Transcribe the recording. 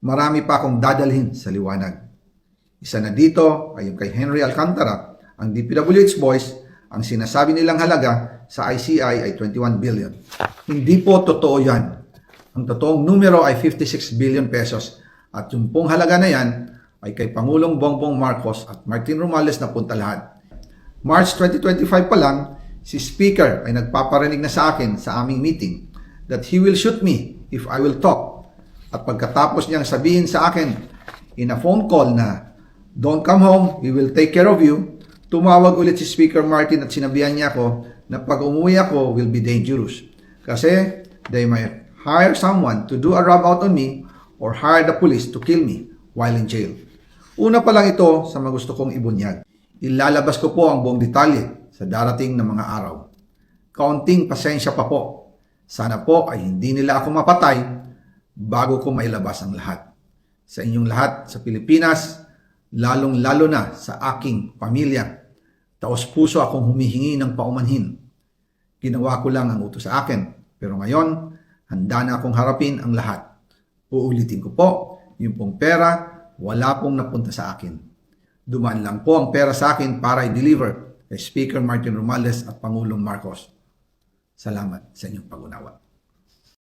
marami pa akong dadalhin sa liwanag. Isa na dito ay yung kay Henry Alcantara, ang DPWH boys, ang sinasabi nilang halaga sa ICI ay 21 billion. Hindi po totoo yan. Ang totoong numero ay 56 billion pesos at yung pong halaga na yan ay kay Pangulong Bongbong Marcos at Martin Romualdez na punta lahat. March 2025 pa lang, si Speaker ay nagpaparinig na sa akin sa aming meeting that he will shoot me if I will talk. At pagkatapos niyang sabihin sa akin in a phone call na don't come home, we will take care of you, tumawag ulit si Speaker Martin at sinabihan niya ako na pag umuwi ako will be dangerous. Kasi they might hire someone to do a rub out on me or hire the police to kill me while in jail. Una pa lang ito sa mga gusto kong ibunyag. Ilalabas ko po ang buong detalye sa darating na mga araw. Kaunting pasensya pa po. Sana po ay hindi nila ako mapatay bago ko mailabas ang lahat. Sa inyong lahat sa Pilipinas, lalong-lalo na sa aking pamilya, taos-puso akong humihingi ng paumanhin. Ginawa ko lang ang utos sa akin, pero ngayon, handa na akong harapin ang lahat. Uulitin ko po, yung pong pera, wala pong napunta sa akin. Dumaan lang po ang pera sa akin para i-deliver kay Speaker Martin Romualdez at Pangulong Marcos. Salamat sa inyong pag-unawa.